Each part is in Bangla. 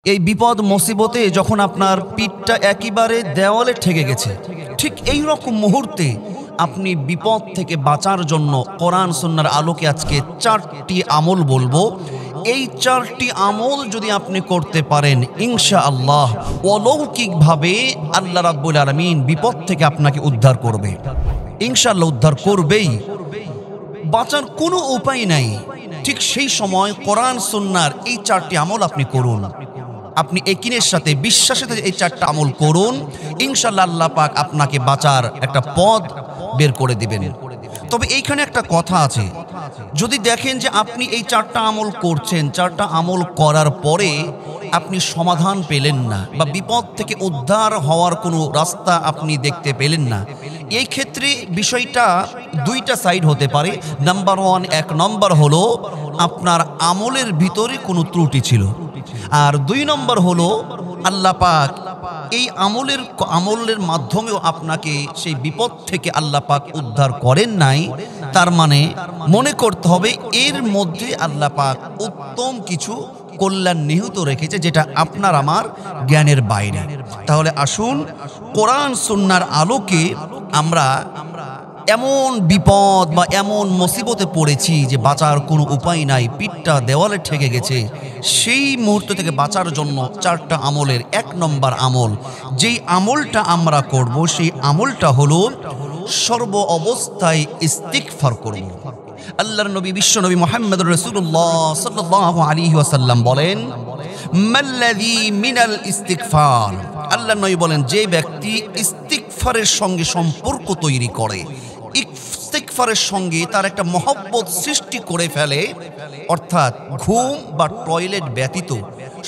এই বিপদ মুসিবতে যখন আপনার পিঠটা একেবারে দেওয়ালে ঠেকে গেছে, ঠিক এই রকম মুহূর্তে আপনি বিপদ থেকে বাঁচার জন্য কোরআন সুন্নাহর আলোকে আজকে 4টি আমল বলবো। এই 4টি আমল যদি আপনি করতে পারেন, ইনশাআল্লাহ অলৌকিকভাবে আল্লাহ রাব্বুল আলামিন বিপদ থেকে আপনাকে উদ্ধার করবে। ইনশাআল্লাহ উদ্ধার করবেই, বাঁচার কোনো উপায় নাই। ঠিক সেই সময় কোরআন সুন্নাহর এই 4টি আমল আপনি করুন। আপনি একিনের সাথে, বিশ্বাসের সাথে এই 4টা আমল করুন, ইনশাআল্লাহ আল্লাহ পাক আপনাকে বাঁচার একটা পথ বের করে দিবেন। তবে এইখানে একটা কথা আছে, যদি দেখেন যে আপনি এই 4টা আমল করছেন, 4টা আমল করার পরে আপনি সমাধান পেলেন না বা বিপদ থেকে উদ্ধার হওয়ার কোনো রাস্তা আপনি দেখতে পেলেন না, এই ক্ষেত্রে বিষয়টা 2টা সাইড হতে পারে। নাম্বার 1, 1 নম্বর হলো আপনার আমলের ভিতরে কোনো ত্রুটি ছিল, আর 2 নম্বর হলো আল্লাহ পাক এই আমলের মাধ্যমেও আপনাকে সেই বিপদ থেকে আল্লাহ পাক উদ্ধার করেন নাই। তার মানে মনে করতে হবে এর মধ্যে আল্লাহ পাক উত্তম কিছু কল্যাণ নিহিত রেখেছে, যেটা আপনার আমার জ্ঞানের বাইরে। তাহলে আসুন কোরআন সুন্নাহর আলোকে আমরা এমন বিপদ বা এমন মুসিবতে পড়েছি যে বাঁচার কোনো উপায় নাই, পিঠটা দেওয়ালে ঠেকে গেছে, সেই মুহূর্ত থেকে বাঁচার জন্য 4টা আমলের 1 নম্বর আমল, যেই আমলটা আমরা করব সেই আমলটা হলো সর্ব অবস্থায় ইস্তিগফার করব। আল্লাহর নবী বিশ্বনবী মুহাম্মদুর রাসূলুল্লাহ সাল্লাল্লাহু আলাইহি ওয়াসাল্লাম বলেন, মাল্লাযী মিনাল ইস্তিগফার, আল্লাহর নবী বলেন যে ব্যক্তি ইস্তিগফারের সঙ্গে সম্পর্ক তৈরি করে, ইস্তিগফারের সঙ্গে তার একটা মহব্বত সৃষ্টি করে ফেলে, অর্থাৎ ঘুম বা টয়লেট ব্যতীত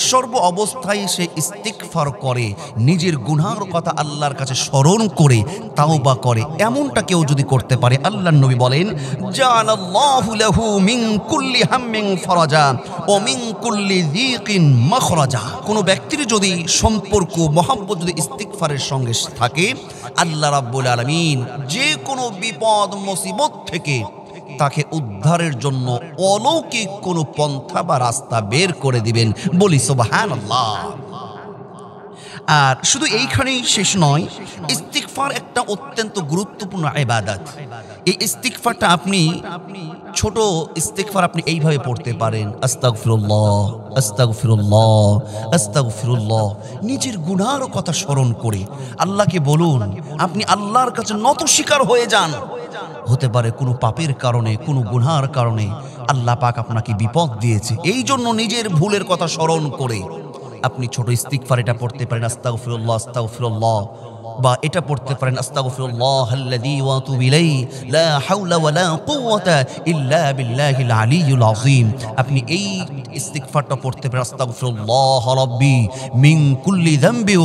সর্ব অবস্থায় সে ইস্তিগফার করে, নিজের গুনাহের কথা আল্লাহর কাছে স্মরণ করে তাওবা করে, এমনটা কেউ যদি করতে পারে, আল্লাহর নবী বলেন জাআলাল্লাহু লাহু মিন কুল্লি হাম্মিন ফারাজা ওয়া মিন কুল্লি যিকিন মাখরাজা। কোন ব্যক্তির যদি সম্পর্ক মহব্বত যদি ইস্তিগফারের সঙ্গে থাকে, আল্লাহ রাব্বুল আলামিন যে কোনো বিপদ মুসিবত থেকে তাকে উদ্ধারের জন্য অলৌকিক কোনো পন্থা বা রাস্তা বের করে দিবেন। বলি সুবহানাল্লাহ। আর শুধু এইখানেই শেষ নয়, ইস্তিগফার একটা অত্যন্ত গুরুত্বপূর্ণ ইবাদত। এই ইস্তিগফারটা আপনি ছোট ইস্তিগফার আপনি এইভাবে পড়তে পারেন, আস্তাগফিরুল্লাহ আস্তাগফিরুল্লাহ আস্তাগফিরুল্লাহ, নিজের গুনাহের কথা স্মরণ করে আল্লাহকে বলুন, আপনি আল্লাহর কাছে নত স্বীকার হয়ে যান। হতে পারে কোনো পাপের কারণে, কোনো গুনাহের কারণে আল্লাহ পাক আপনাকে বিপদ দিয়েছে, এই জন্য নিজের ভুলের কথা স্মরণ করে আপনি ছোট ইস্তিগফার এটা পড়তে পারেন, আস্তাগফিরুল্লাহ আস্তাগফিরুল্লাহ, বা এটা পড়তে পারেন আস্তাগফিরুল্লাহাল্লাযী ওয়া আতুবু ইলাইহি লা হাওলা ওয়ালা কুওয়াতা ইল্লা বিল্লাহিল আলিয়্যিল আযীম। আপনি এই ইস্তিগফারটা পড়তে পারেন, আস্তাগফিরুল্লাহ রাব্বি মিন কুল্লি যামবি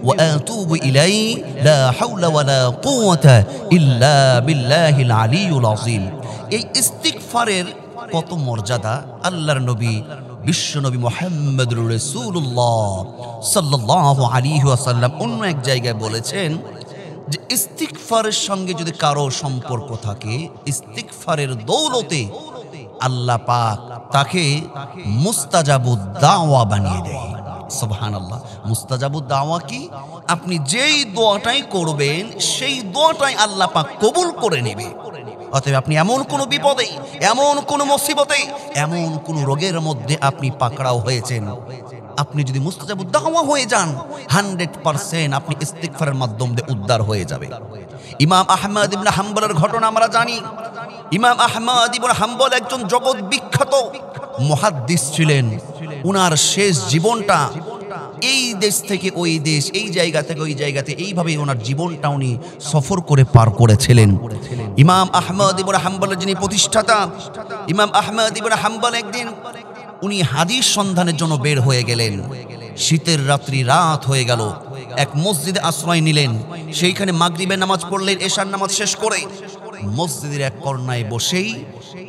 ওয়া আতুবু ইলাইহি লা হাওলা ওয়ালা কুওয়াতা ইল্লা বিল্লাহিল আলিয়্যিল আযীম। এই ইস্তিগফারের কত মর্যাদা আল্লাহর নবী বিশ্বনবী মুহাম্মদুর রাসূলুল্লাহ সাল্লাল্লাহু আলাইহি ওয়াসাল্লাম অন্য এক জায়গায় বলেছেন যে ইস্তিগফারের সঙ্গে যদি কারো সম্পর্ক থাকে, ইস্তিগফারের দৌলতে আল্লাহ পাক তাকে মুস্তাজাবুদ দাওয়া বানিয়ে দেয়। সুবহানাল্লাহ। মুস্তাজাবুদ দাওয়া কি? আপনি যেই দোয়াটাই করবেন সেই দোয়াটাই আল্লাহ পাক কবুল করে নেবে। অতএব আপনি এমন কোনো বিপদে, এমন কোনো মুসিবতে, এমন কোনো রোগের মধ্যে আপনি পাকড়াও হয়েছেন, আপনি যদি মুস্তাজাবুদ দাওয়া হয়ে যান, 100% আপনি ইস্তিগফারের মাধ্যমে উদ্ধার হয়ে যাবে। ইমাম আহমদ ইবনে হাম্বলের ঘটনা আমরা জানি। ইমাম আহমদ ইবনে হাম্বল একজন জগৎ বিখ্যাত মুহাদ্দিস ছিলেন। উনার শেষ জীবনটা এই দেশ থেকে ওই দেশ, এই জায়গা থেকে ওই জায়গাতে, এইভাবে ওনার জীবনটা উনি সফর করে পার করেছিলেন। ইমাম আহমদ ইবনে হাম্বলের যিনি প্রতিষ্ঠাতা, ইমাম আহমদ ইবনে হাম্বল একদিন উনি হাদিস সন্ধানের জন্য বের হয়ে গেলেন। শীতের রাত্রি, রাত হয়ে গেল, এক মসজিদে আশ্রয় নিলেন। সেইখানে মাগরিবের নামাজ পড়লেন। এশার নামাজ শেষ করে মসজিদের এক কর্নায় বসেই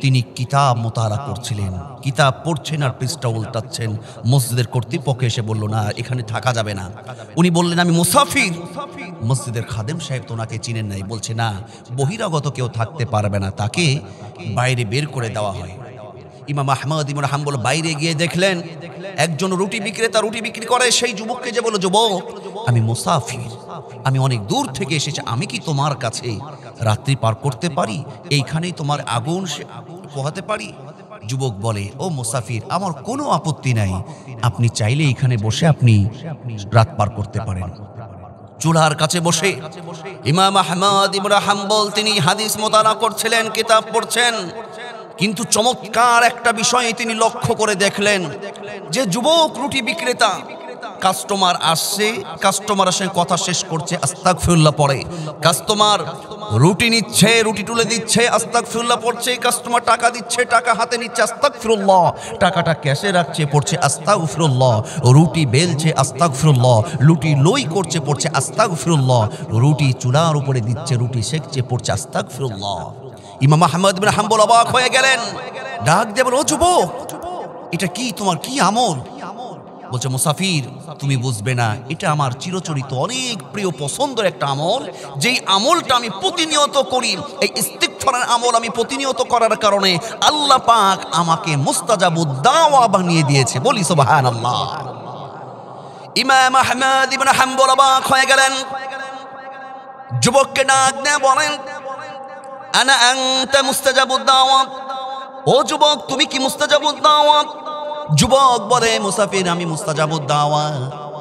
তিনি কিতাব মোতালা করছিলেন। কিতাব পড়ছেন আর পৃষ্ঠা উল্টাচ্ছেন। মসজিদের কর্তৃপক্ষ এসে বলল, না, এখানে থাকা যাবে না। উনি বললেন, আমি মুসাফির। মসজিদের খাদেম সাহেব তো ওনাকে চিনেন নাই, বলছে, না, বহিরাগত কেউ থাকতে পারবে না, তাকে বাইরে বের করে দেওয়া হয়। ইমাম আহমদ ইবনে হাম্বল বাইরে গিয়ে দেখলেন একজন রুটি বিক্রেতা রুটি বিক্রি করে, সেই যুবককে যে বলল, যুবক আমি মুসাফির, আমি অনেক দূর থেকে এসেছি, আমি কি তোমার কাছে রাত্রি পার করতে পারি? এইখানেই তোমার আগুন পোহাতে পারি? যুবক বলে, ও মুসাফির, আমার কোনো আপত্তি নাই, আপনি চাইলে এখানে বসে আপনি রাত পার করতে পারেন। চুলার কাছে বসে ইমাম আহমদ ইবনে হাম্বল তিনি হাদিস মোতালা করছিলেন, কিতাব পড়ছেন। কিন্তু চমৎকার একটা বিষয় তিনি লক্ষ্য করে দেখলেন যে যুবক রুটি বিক্রেতা, কাস্টমার আসছে, কাস্টমার আসে কথা শেষ করছে, আস্তাগফিরুল্লাহ পড়ে, কাস্টমার রুটি নিচ্ছে, রুটি তুলে দিচ্ছে, আস্তাগফিরুল্লাহ পড়ছে, কাস্টমার টাকা দিচ্ছে, টাকা হাতে নিচ্ছে, আস্তাগফিরুল্লাহ, টাকাটা ক্যাশে রাখছে, পড়ছে আস্তাগফিরুল্লাহ, রুটি বেলছে, আস্তাগফিরুল্লাহ, রুটি লই করছে, পড়ছে আস্তাগফিরুল্লাহ, রুটি চুলার উপরে দিচ্ছে, রুটি সেকছে, পড়ছে আস্তাগফিরুল্লাহ। ইমাম আহমদ বিন হাম্বল অবাক হয়ে গেলেন, ডাক দিয়ে বলল, ও যুবক, এটা কি, তোমার কি আমল? বলছে, মুসাফির তুমি বুঝবে না, এটা আমার চিরচরিত অনেক প্রিয় পছন্দের একটা আমল, যেই আমলটা আমি প্রতিনিয়ত করি। এই ইস্তিগফারের আমল আমি প্রতিনিয়ত করার কারণে আল্লাহ পাক আমাকে মুস্তাজাবুদ দাওয়া বানিয়ে দিয়েছে। বলি সুবহানাল্লাহ। ইমাম আহমদ ইবনে হাম্বল অবাক হয়ে গেলেন, যুবককে ডাক দিয়ে বলেন, আনা আনতা মুস্তাজাবুদ দাওয়া, ও যুবক তুমি কি মুস্তাজাবুদ দাওয়া? যুবক বলে, মুসাফির আমি মুস্তাজাবুদ দাওয়া,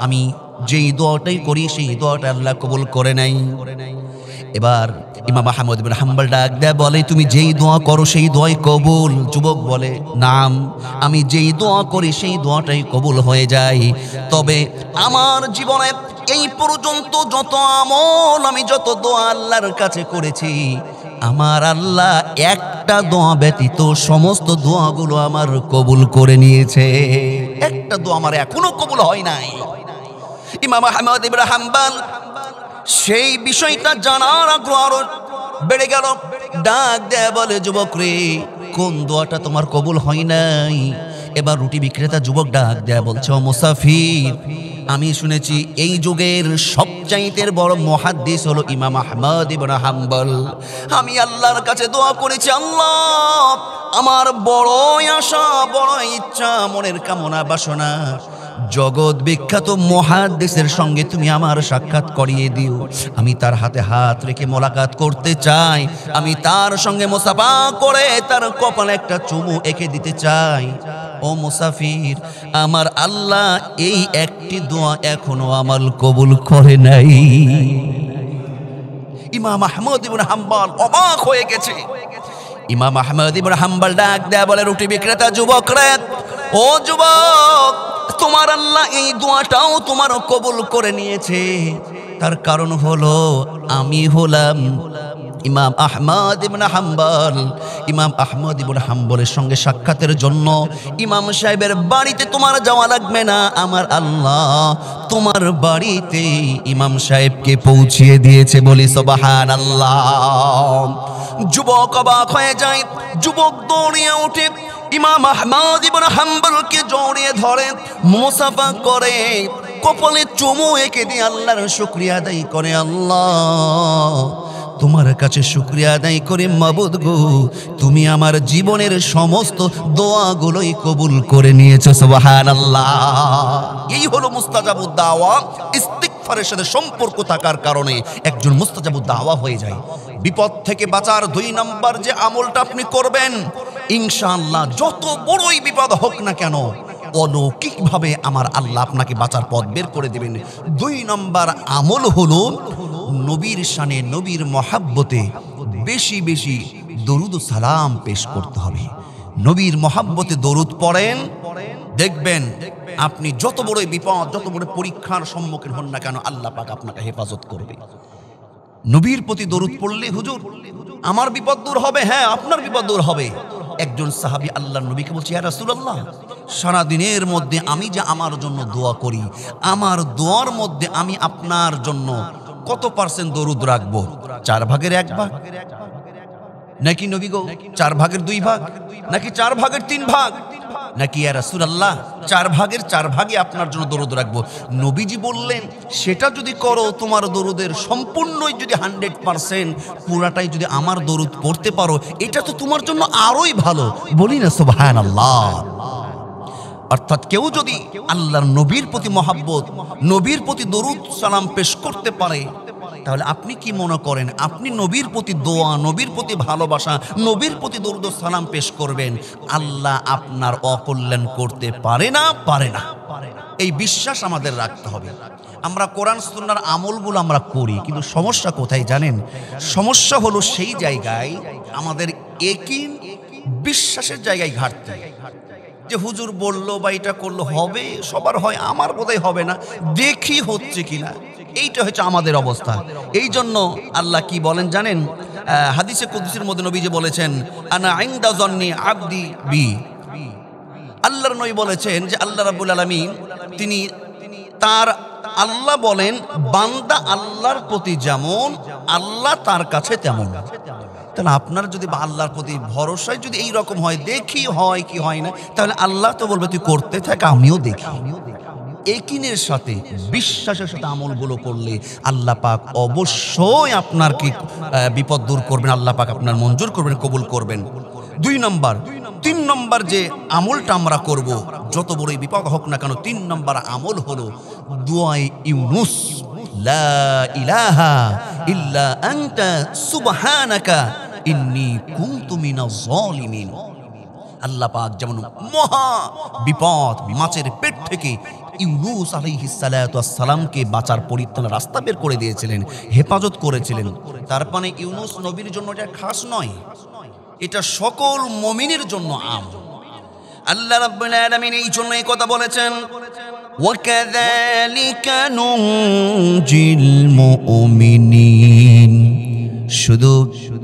আমি যেই দোয়াটাই করি সেই দোয়াটা আল্লাহ কবুল করে নাই। এবার ইমাম আহমদ ইবনে হাম্বল ডাক দেয়, বলে, তুমি যেই দোয়া করো সেই দোয়াই কবুল? যুবক বলে, নাম, আমি যেই দোয়া করি সেই দোয়াটাই কবুল হয়ে যায়। তবে আমার জীবনে এই পর্যন্ত যত আমল, আমি যত দোয়া আল্লাহর কাছে করেছি, আমার আল্লাহ একটা দোয়া ব্যতীত সমস্ত দোয়াগুলো আমার কবুল করে নিয়েছে। একটা দোয়া আমার এখনো কবুল হয় নাই। ইমাম আহমদ ইবনে হাম্বল সেই বিষয়টা জানার আগ্রহ আরো বেড়ে গেল, ডাক দেয় বলে, যুবক রে, কোন দোয়াটা তোমার কবুল হয় নাই? এবার রুটি বিক্রেতা যুবক ডাক দেয় বলছে, ও মুসাফির, আমি শুনেছি এই যুগের সবচাইতে বড় মুহাদ্দিস হলো ইমাম আহমদ ইবনে হাম্বল। আমি আল্লাহর কাছে দোয়া করেছি, আল্লাহ আমার বড় আশা, বড় ইচ্ছা, মনের কামনা বাসনা, জগৎ বিখ্যাত মুহাদ্দিসের সঙ্গে তুমি আমার সাক্ষাৎ করিয়ে দিও। আমি তার হাতে হাত রেখে মোলাকাত করতে চাই, আমি তার সঙ্গে মুসাফা করে তার কপালে একটা চুমু এঁকে দিতে চাই। ও মুসাফির, আমার আল্লাহ এই একটি দোয়া এখনো আমল কবুল করে নাই। ইমাম আহমদ ইবনে হাম্বল অবাক হয়ে গেছে। ইমাম আহমদ ইবনে হাম্বল ডাক দেয়া বলে, রুটি বিক্রেতা যুবক রে, ও যুবক, তোমার আল্লাহ এই দোয়াটাও তোমার কবুল করে নিয়েছে। তার কারণ হলো আমি হলাম ইমাম আহমদ ইবনে হাম্বল। ইমাম আহমদ ইবনে হাম্বলের সঙ্গে সাক্ষাতের জন্য ইমাম সাহেবের বাড়িতে তোমার যাওয়া লাগবে না, আমার আল্লাহ তোমার বাড়িতে ইমাম সাহেবকে পৌঁছিয়ে দিয়েছে। বলি সুবহানাল্লাহ। যুবক অবাক হয়ে যায়, যুবক দৌড়িয়ে ওঠে, ইমাম আহমদ ইবনে হাম্বলকে জড়িয়ে ধরে, মুসাফা করে, কপালে চুমু এঁকে দিয়ে আল্লাহর শুকরিয়া আদায় করে। আল্লাহ তোমার কাছে শুকরিয়া আদায় করে, মাবুদ গো, তুমি আমার জীবনের সমস্ত দোয়াগুলোই কবুল করে নিয়েছো। সুবহানাল্লাহ। এই হলো মুস্তাজাবুদ দাওয়া। ইস্তিগফারের সাথে সম্পর্ক থাকার কারণে একজন মুস্তাজাবুদ দাওয়া হয়ে যায়। বিপদ থেকে বাঁচার 2 নম্বর যে আমলটা আপনি করবেন, ইনশাআল্লাহ যত বড়ই বিপদ হোক না কেন, অলৌকিকভাবে আমার আল্লাহ আপনাকে বাঁচার পথ বের করে দেবেন। 2 নম্বর আমল হলো নবীর শানে, নবীর মহাব্বতে বেশি বেশি দরুদ ও সালাম পেশ করতে হবে। নবীর মহাব্বতে দরুদ পড়েন, দেখবেন আপনি যত বড় বিপদ, যত বড় পরীক্ষার সম্মুখীন হন না কেন, আল্লাহ পাক আপনাকে হেফাজত করবে। নবীর প্রতি দরুদ পড়লে, হুজুর আমার বিপদ দূর হবে, হ্যাঁ আপনার বিপদ দূর হবে। একজন সাহাবী আল্লাহর নবীকে বলছে, ইয়া রাসূলুল্লাহ, সারা দিনের মধ্যে আমি যে আমার জন্য দোয়া করি, আমার দোয়ার মধ্যে আমি আপনার জন্য কত পার্সেন্ট দরুদ রাখবো? 4 ভাগের 1 ভাগ নাকি নবী গো 4 ভাগের 2 ভাগ নাকি 4 ভাগের 3 ভাগ নাকি? ইয়া রাসূলুল্লাহ 4 ভাগের 4 ভাগে আপনার জন্য দরুদ রাখবো। নবীজি বললেন, সেটা যদি করো, তোমার দরুদের সম্পূর্ণই যদি 100% পুরাটাই যদি আমার দরুদ পড়তে পারো, এটা তো তোমার জন্য আরোই ভালো। বলি না সুবহানাল্লাহ। অর্থাৎ কেউ যদি আল্লাহর নবীর প্রতি মহাব্বত, নবীর প্রতি দরুদ সালাম পেশ করতে পারে, তাহলে আপনি কি মনে করেন আপনি নবীর প্রতি দোয়া, নবীর প্রতি ভালোবাসা, নবীর প্রতি দরুদ সালাম পেশ করবেন, আল্লাহ আপনার অকল্যাণ করতে পারে না? পারে না। এই বিশ্বাস আমাদের রাখতে হবে। আমরা কোরআন সুন্নাহর আমলগুলো আমরা করি, কিন্তু সমস্যা কোথায় জানেন? সমস্যা হলো সেই জায়গায় আমাদের ইয়াকিন, বিশ্বাসের জায়গায় ঘাটতি। যে হুজুর বললো বা এটা করলো হবে, সবার হয়, আমার বোধহয় হবে না, দেখি হচ্ছে কিনা। এইটা হচ্ছে আমাদের অবস্থা। এই জন্য আল্লাহ কি বলেন জানেন? হাদিসে কুদসির মধ্যে নবী যে বলেছেন, আনা ইনদা যন্নি আবদি বি। আল্লাহর নবী বলেছেন যে আল্লাহ রাব্বুল আলামিন তিনি তার, আল্লাহ বলেন বান্দা আল্লাহর প্রতি যেমন, আল্লাহ তার কাছে তেমন। তাহলে আপনার যদি আল্লাহর প্রতি ভরসায় যদি এই রকম হয়, দেখি হয় কি হয় না, তাহলে আল্লাহ তো বলবে তুই করতে থাক, আমিও দেখি। ইয়াকিনের সাথে, বিশ্বাসের সাথে আমলগুলো করলে আল্লাহ পাক অবশ্যই আপনার কি বিপদ দূর করবেন, আল্লাহ পাক আপনার মঞ্জুর করবেন, কবুল করবেন। 2 নম্বর, 3 নম্বর যে আমলটা আমরা করব, যত বড়ই বিপদ হোক না কেন, 3 নম্বর আমল হলো দুআয়ে ইউনুস, লা ইলাহা ইল্লা আনতা সুবহানাকা ইন্নী কুনতু মিনাজ জালিমিন। আল্লাহ পাক যেমন মহা বিপদ, মাছের পেট থেকে ইউনুস আলাইহিস সালাতু ওয়াস সালামকে বাঁচার পরিত্রাণের রাস্তা বের করে দিয়েছিলেন, হেফাজত করেছিলেন। তার মানে ইউনুস নবীর জন্য এটা খাস নয়, এটা সকল মুমিনের জন্য আম। আল্লাহ রাব্বুল আলামিন এই জন্য এই কথা বলেছেন, ওয়াকাযালিকা নুনজিল মুমিনিন। শুধু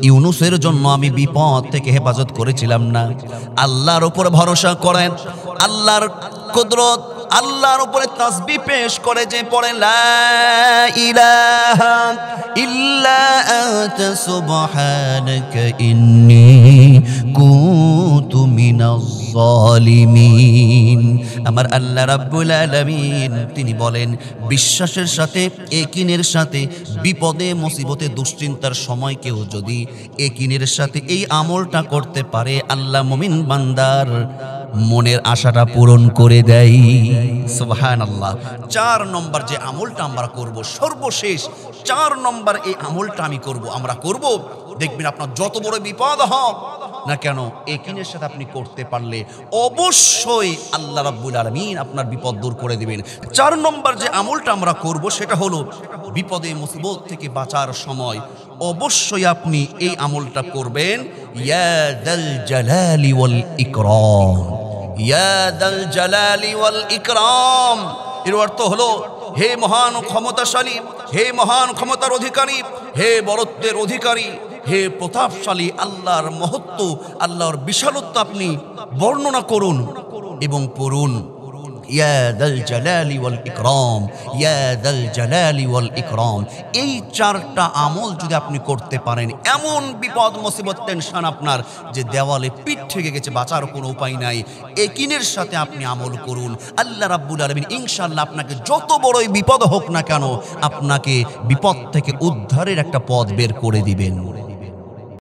ইউনুসের জন্য আমি বিপদ থেকে হেফাজত করেছিলাম না, আল্লাহর উপর ভরসা করেন, আল্লাহর কুদরত, আল্লাহর উপরে তাসবিহ পেশ করে যে পড়ে লা ইলাহা ইল্লা আনতা সুবহানাকা ইন্নী কুনতু মিনাজ জালিমিন। আমার আল্লাহ রাব্বুল আলামিন তিনি বলেন বিশ্বাসের সাথে, ইয়াকিনের সাথে, বিপদে মুসিবতে দুশ্চিন্তার সময় কেউ যদি ইয়াকিনের সাথে এই আমলটা করতে পারে, আল্লাহ মুমিন বান্দার মনের আশাটা পূরণ করে দেয়। সুবহানাল্লাহ। 4 নম্বর যে আমলটা আমরা করব, সর্বশেষ 4 নম্বর এই আমলটা আমি করব, আমরা করব, দেখবেন আপনার যত বড় বিপদ হোক না কেন, ইয়াকিনের সাথে আপনি করতে পারলে অবশ্যই আল্লাহ রাব্বুল আলামিন আপনার বিপদ দূর করে দিবেন। 4 নম্বর যে আমলটা আমরা করব সেটা হলো বিপদে মুসিবত থেকে বাঁচার সময় অবশ্যই আপনি এই আমলটা করবেন, ইয়া দাল জালালি ওয়াল ইকরাম। ইয়া দাল জালালি ওয়াল ইকরাম এর অর্থ হলো হে মহান ক্ষমতাশালী, হে মহান ক্ষমতার অধিকারী, হে বরত্বের অধিকারী, হে প্রতাপশালী, আল্লাহর মহত্ব, আল্লাহর বিশালত্ব আপনি বর্ণনা করুন এবং পড়ুন, ইয়া দাল জালালি ওয়াল ইকরাম, ইয়া দাল জালালি ওয়াল ইকরাম। এই 4টা আমল যদি আপনি করতে পারেন, এমন বিপদ মুসিবত টেনশন আপনার যে দেওয়ালে পিঠ থেকে গেছে, বাঁচার কোনো উপায় নাই, ইয়াকিনের সাথে আপনি আমল করুন, আল্লাহ রাব্বুল আলামিন ইনশাআল্লাহ আপনাকে যত বড়ই বিপদ হোক না কেন, আপনাকে বিপদ থেকে উদ্ধারের একটা পথ বের করে দিবেন।